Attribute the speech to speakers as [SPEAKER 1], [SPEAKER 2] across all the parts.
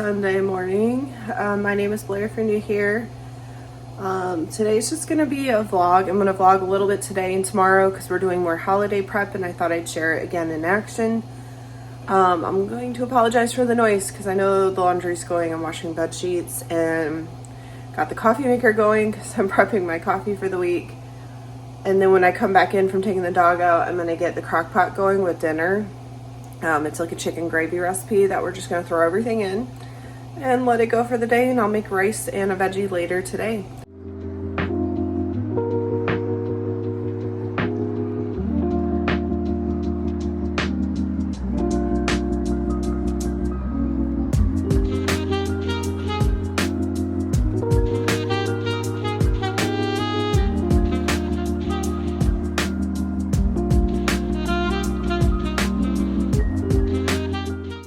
[SPEAKER 1] Sunday morning. My name is Blair if you're new here. Today's just gonna be a vlog. I'm gonna vlog a little bit today and tomorrow because we're doing more holiday prep and I thought I'd share it again in action. I'm going to apologize for the noise because I know the laundry's going. I'm washing bed sheets and got the coffee maker going because I'm prepping my coffee for the week. And then when I come back in from taking the dog out, I'm gonna get the crock pot going with dinner. It's like a chicken gravy recipe that we're just gonna throw everything in and let it go for the day, and I'll make rice and a veggie later today.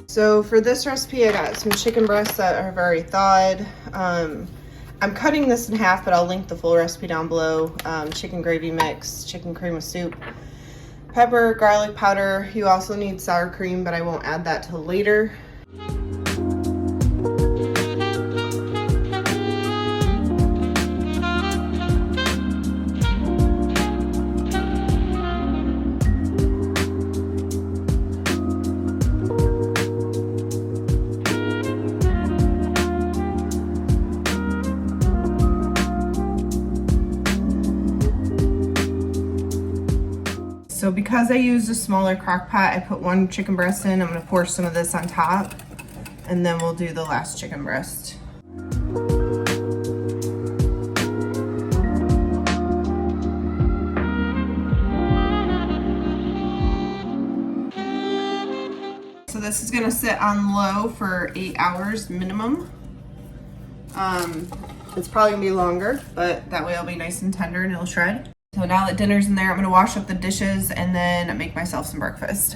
[SPEAKER 1] So for this recipe, I got some chicken breasts that I've already thawed. I'm cutting this in half, but I'll link the full recipe down below. Chicken gravy mix, chicken cream with soup, pepper, garlic powder. You also need sour cream, but I won't add that till later. So because I used a smaller crock pot, I put one chicken breast in. I'm gonna pour some of this on top and then we'll do the last chicken breast. So this is gonna sit on low for 8 hours minimum. It's probably gonna be longer, but that way it'll be nice and tender and it'll shred. So now that dinner's in there, I'm gonna wash up the dishes and then make myself some breakfast.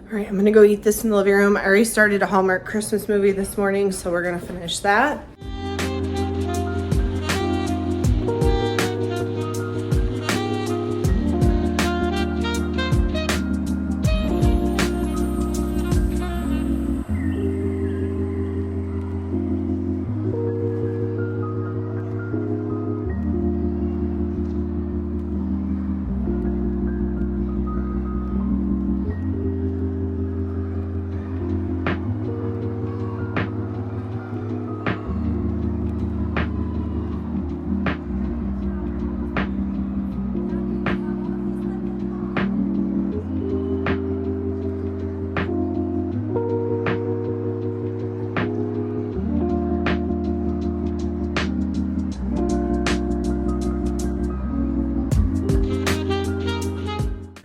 [SPEAKER 1] All right, I'm gonna go eat this in the living room. I already started a Hallmark Christmas movie this morning, so we're gonna finish that.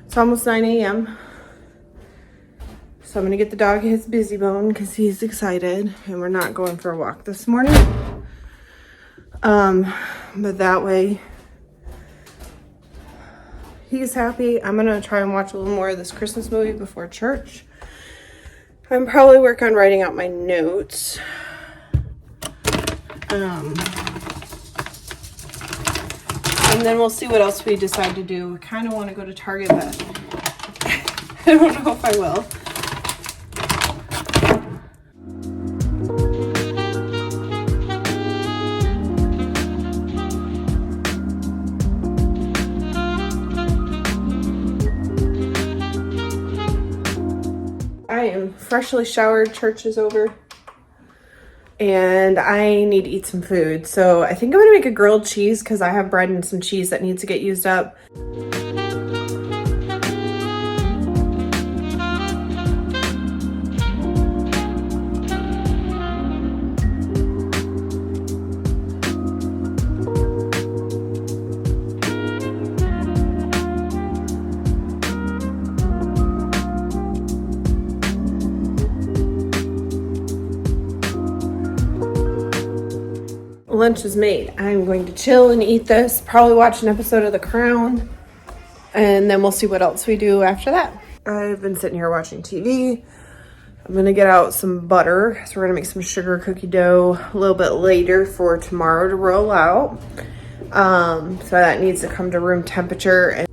[SPEAKER 1] It's almost 9 a.m. So I'm gonna get the dog his busy bone because he's excited and we're not going for a walk this morning. But that way he's happy. I'm gonna try and watch a little more of this Christmas movie before church. I'm probably work on writing out my notes. And then we'll see what else we decide to do. I kind of want to go to Target, but I don't know if I will. I am freshly showered. Church is over. And I need to eat some food. So I think I'm gonna make a grilled cheese because I have bread and some cheese that needs to get used up. Lunch is made. I'm going to chill and eat this, probably watch an episode of The Crown, and then we'll see what else we do after that. I've been sitting here watching TV. I'm gonna get out some butter. So we're gonna make some sugar cookie dough a little bit later for tomorrow to roll out. So that needs to come to room temperature. And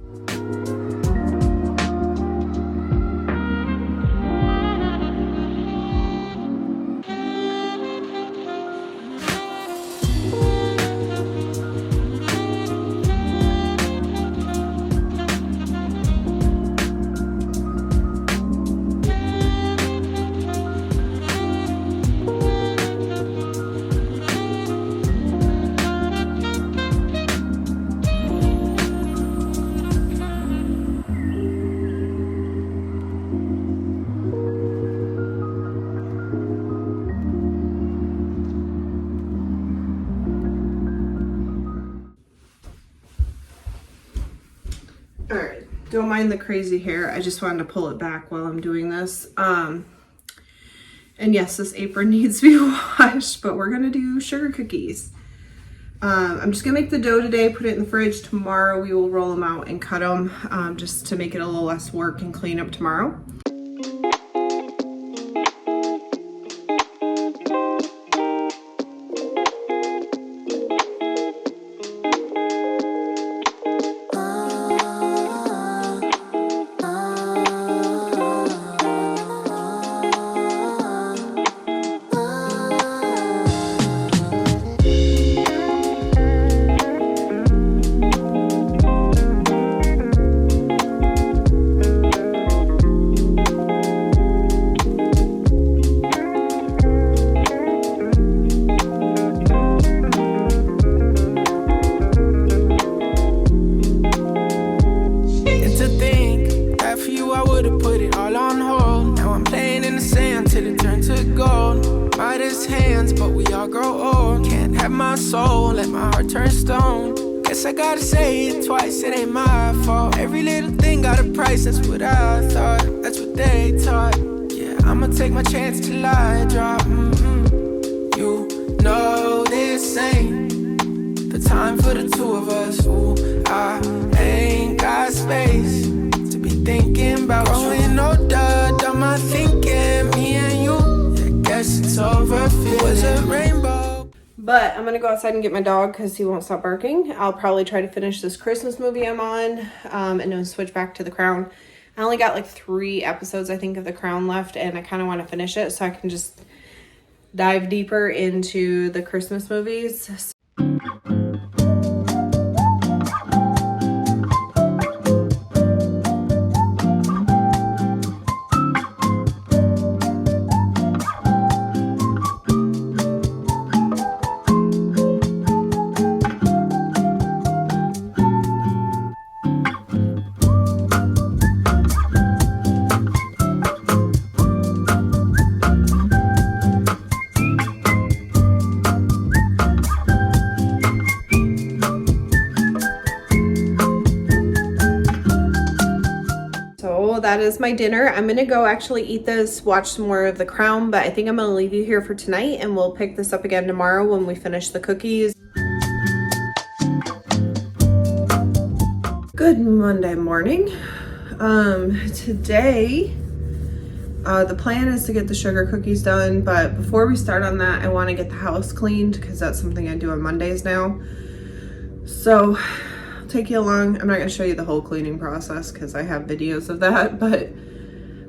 [SPEAKER 1] all right, don't mind the crazy hair. I just wanted to pull it back while I'm doing this. And yes, this apron needs to be washed, but we're gonna do sugar cookies. I'm just gonna make the dough today, put it in the fridge. Tomorrow we will roll them out and cut them, just to make it a little less work and clean up tomorrow.
[SPEAKER 2] Guess I gotta say it twice, it ain't my fault. Every little thing got a price, that's what I thought, that's what they taught. Yeah, I'ma take my chance till I drop. You know this ain't the time for the two of us. Ooh, I ain't got space to be thinking about growing older. Done my thinking, me and you. Yeah, guess it's over. It was a rainbow.
[SPEAKER 1] But I'm gonna go outside and get my dog because he won't stop barking. I'll probably try to finish this Christmas movie I'm on, and then switch back to The Crown. I only got like 3 episodes, I think, of The Crown left, and I kind of want to finish it so I can just dive deeper into the Christmas movies. That is my dinner. I'm gonna go actually eat this, watch some more of The Crown, but I think I'm gonna leave you here for tonight and we'll pick this up again tomorrow when we finish the cookies. Good Monday morning. Today, the plan is to get the sugar cookies done, but before we start on that, I wanna get the house cleaned because that's something I do on Mondays now. So, take you along. I'm not going to show you the whole cleaning process because I have videos of that, but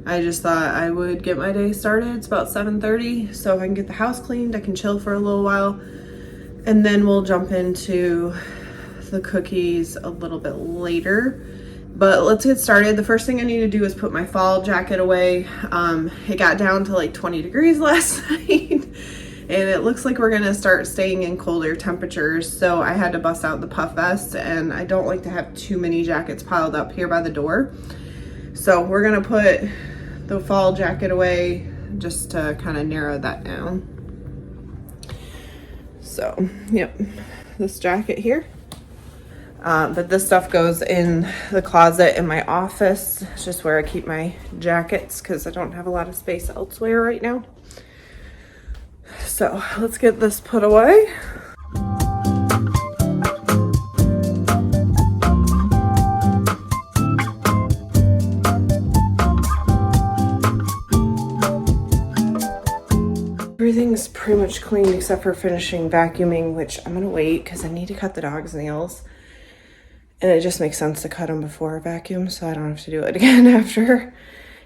[SPEAKER 1] I just thought I would get my day started. It's about 7:30, so if I can get the house cleaned, I can chill for a little while, and then we'll jump into the cookies a little bit later. But let's get started. The first thing I need to do is put my fall jacket away. It got down to like 20 degrees last night. And it looks like we're gonna start staying in colder temperatures, so I had to bust out the puff vest, and I don't like to have too many jackets piled up here by the door. So we're gonna put the fall jacket away just to kind of narrow that down. So, yep, this jacket here. But this stuff goes in the closet in my office. It's just where I keep my jackets because I don't have a lot of space elsewhere right now. So let's get this put away. Everything's pretty much much clean except for finishing vacuuming, which I'm gonna wait because I need to cut the dog's nails. And it just makes sense to cut them before I vacuum so I don't have to do it again after.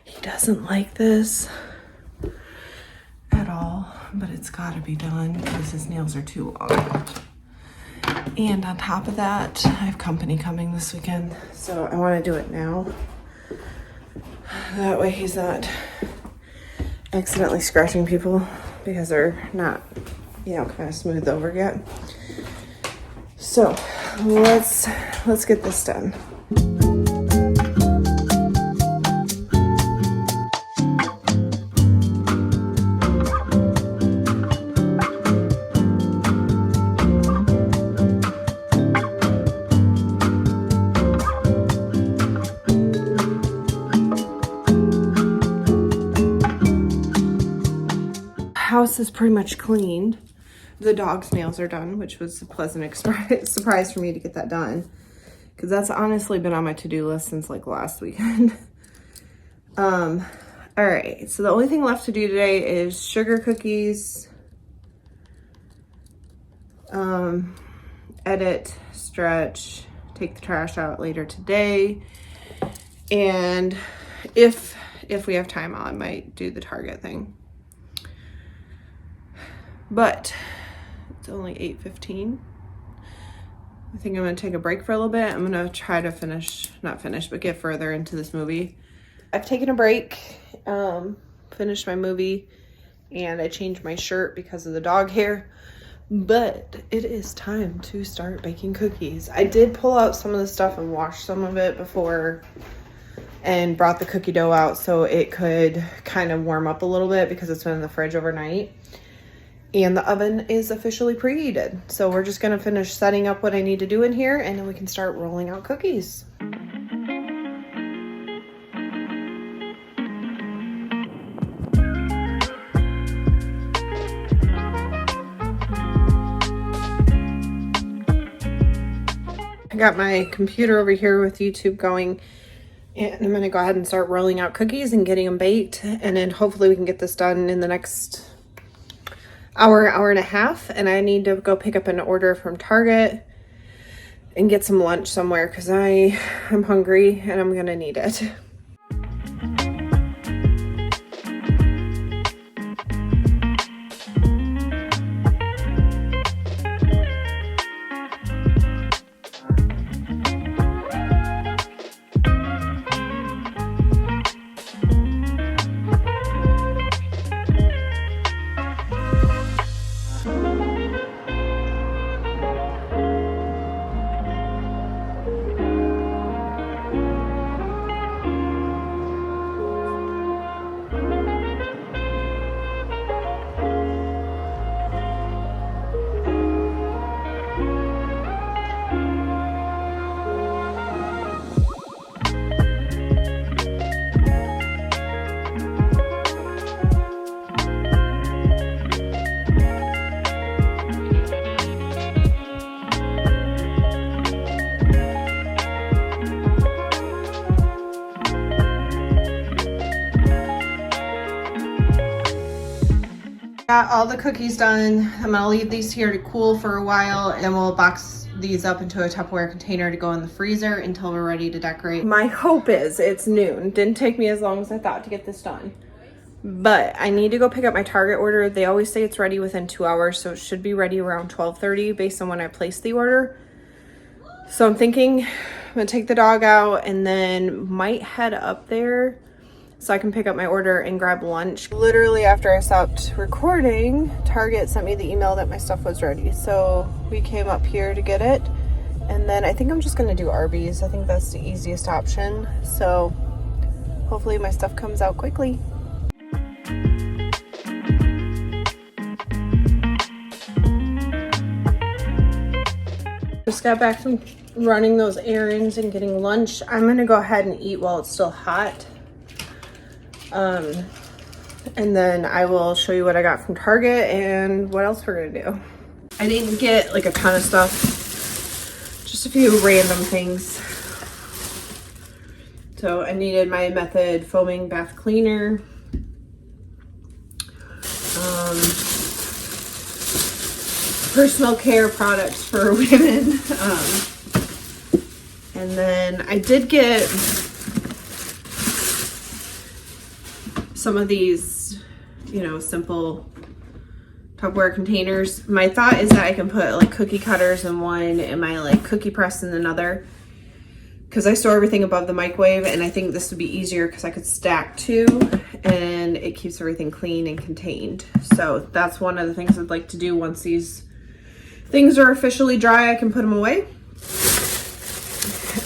[SPEAKER 1] He doesn't like this at all, but it's gotta be done because his nails are too long. And on top of that, I have company coming this weekend, so I wanna do it now. That way he's not accidentally scratching people because they're not, you know, kind of smoothed over yet. So let's get this done. House is pretty much cleaned. The dog's nails are done, which was a pleasant surprise for me to get that done, because that's honestly been on my to-do list since like last weekend. All right, so the only thing left to do today is sugar cookies, edit, stretch, take the trash out later today, and if we have time, I might do the Target thing. But it's only 8:15. I think I'm gonna take a break for a little bit. I'm gonna try to not finish, but get further into this movie. I've taken a break, finished my movie, and I changed my shirt because of the dog hair. But it is time to start baking cookies. I did pull out some of the stuff and wash some of it before and brought the cookie dough out so it could kind of warm up a little bit because it's been in the fridge overnight. And the oven is officially preheated. So we're just gonna finish setting up what I need to do in here and then we can start rolling out cookies. I got my computer over here with YouTube going, and I'm gonna go ahead and start rolling out cookies and getting them baked. And then hopefully we can get this done in the next hour and a half. And I need to go pick up an order from Target and get some lunch somewhere because I'm hungry and I'm gonna need it. Got all the cookies done. I'm gonna leave these here to cool for a while and we'll box these up into a Tupperware container to go in the freezer until we're ready to decorate. My hope is it's noon. Didn't take me as long as I thought to get this done. But I need to go pick up my Target order. They always say it's ready within 2 hours, so it should be ready around 12:30 based on when I placed the order. So I'm thinking I'm gonna take the dog out and then might head up there so I can pick up my order and grab lunch. Literally after I stopped recording, Target sent me the email that my stuff was ready. So we came up here to get it. And then I think I'm just gonna do Arby's. I think that's the easiest option. So hopefully my stuff comes out quickly. Just got back from running those errands and getting lunch. I'm gonna go ahead and eat while it's still hot. And then I will show you what I got from Target and what else we're gonna do. I didn't get like a ton of stuff, just a few random things. So I needed my Method foaming bath cleaner. personal care products for women. And then I did get some of these, you know, simple Tupperware containers. My thought is that I can put like cookie cutters in one and my like cookie press in another, because I store everything above the microwave, and I think this would be easier because I could stack two and it keeps everything clean and contained. So that's one of the things I'd like to do. Once these things are officially dry, I can put them away.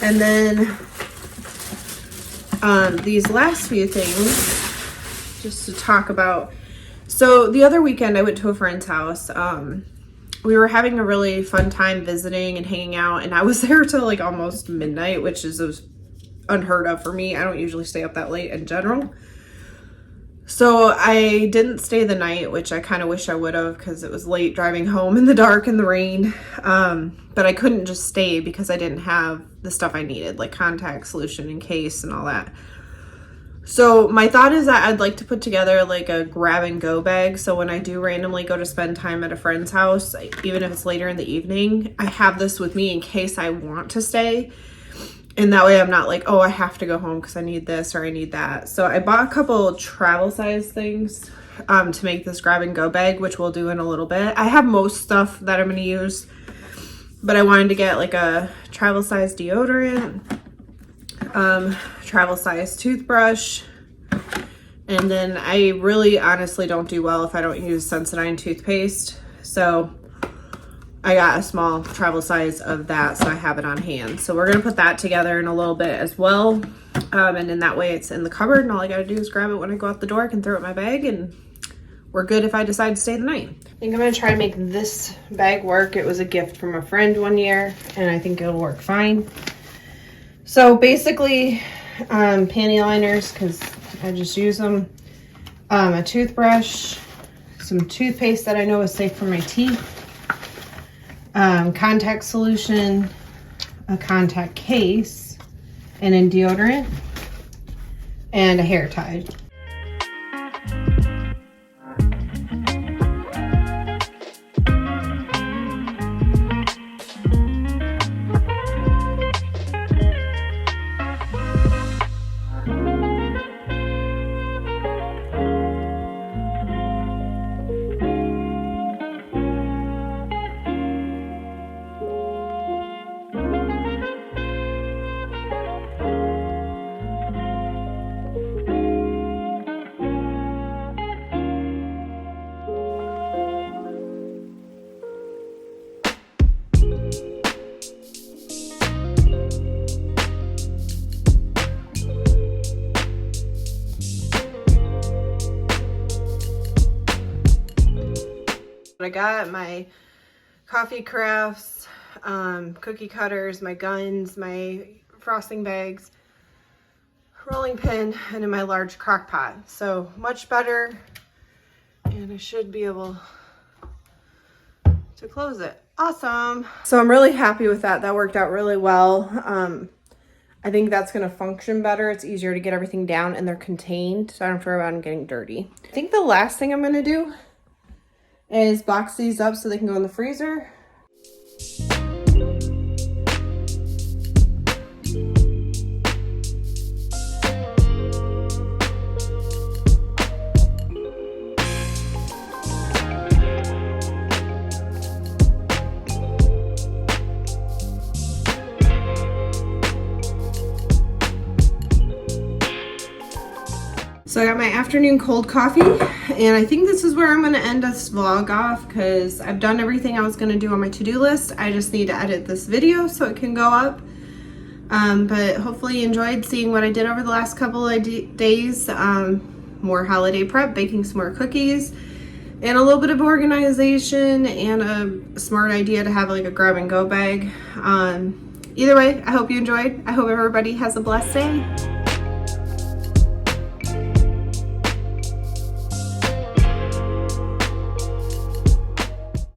[SPEAKER 1] And then these last few things, just to talk about. So the other weekend I went to a friend's house. We were having a really fun time visiting and hanging out, and I was there till like almost midnight, which is unheard of for me. I don't usually stay up that late in general. So I didn't stay the night, which I kind of wish I would have, because it was late driving home in the dark and the rain. But I couldn't just stay because I didn't have the stuff I needed, like contact solution and case and all that. So my thought is that I'd like to put together like a grab and go bag. So when I do randomly go to spend time at a friend's house, even if it's later in the evening, I have this with me in case I want to stay. And that way I'm not like, oh, I have to go home because I need this or I need that. So I bought a couple travel size things to make this grab and go bag, which we'll do in a little bit. I have most stuff that I'm going to use, but I wanted to get like a travel size deodorant, travel size toothbrush, and then I really honestly don't do well if I don't use Sensodyne toothpaste. So I got a small travel size of that, so I have it on hand. So we're gonna put that together in a little bit as well. And then that way it's in the cupboard, and all I gotta do is grab it when I go out the door. I can throw it in my bag, and we're good if I decide to stay the night. I think I'm gonna try to make this bag work. It was a gift from a friend one year, and I think it'll work fine. So basically, panty liners, because I just use them, a toothbrush, some toothpaste that I know is safe for my teeth, contact solution, a contact case, and then deodorant, and a hair tie. I got my coffee crafts, cookie cutters, my guns, my frosting bags, rolling pin, and in my large crock pot. So much better, and I should be able to close it. Awesome. So I'm really happy with that. That worked out really well. I think that's going to function better. It's easier to get everything down, and they're contained, so I don't have to worry about them getting dirty. I think the last thing I'm going to do is box these up so they can go in the freezer. So I got my afternoon cold coffee, and I think this is where I'm going to end this vlog off, because I've done everything I was going to do on my to-do list. I just need to edit this video so it can go up. But hopefully you enjoyed seeing what I did over the last couple of days. More holiday prep, baking some more cookies, and a little bit of organization, and a smart idea to have like a grab and go bag. Either way, I hope you enjoyed. I hope everybody has a blessed day.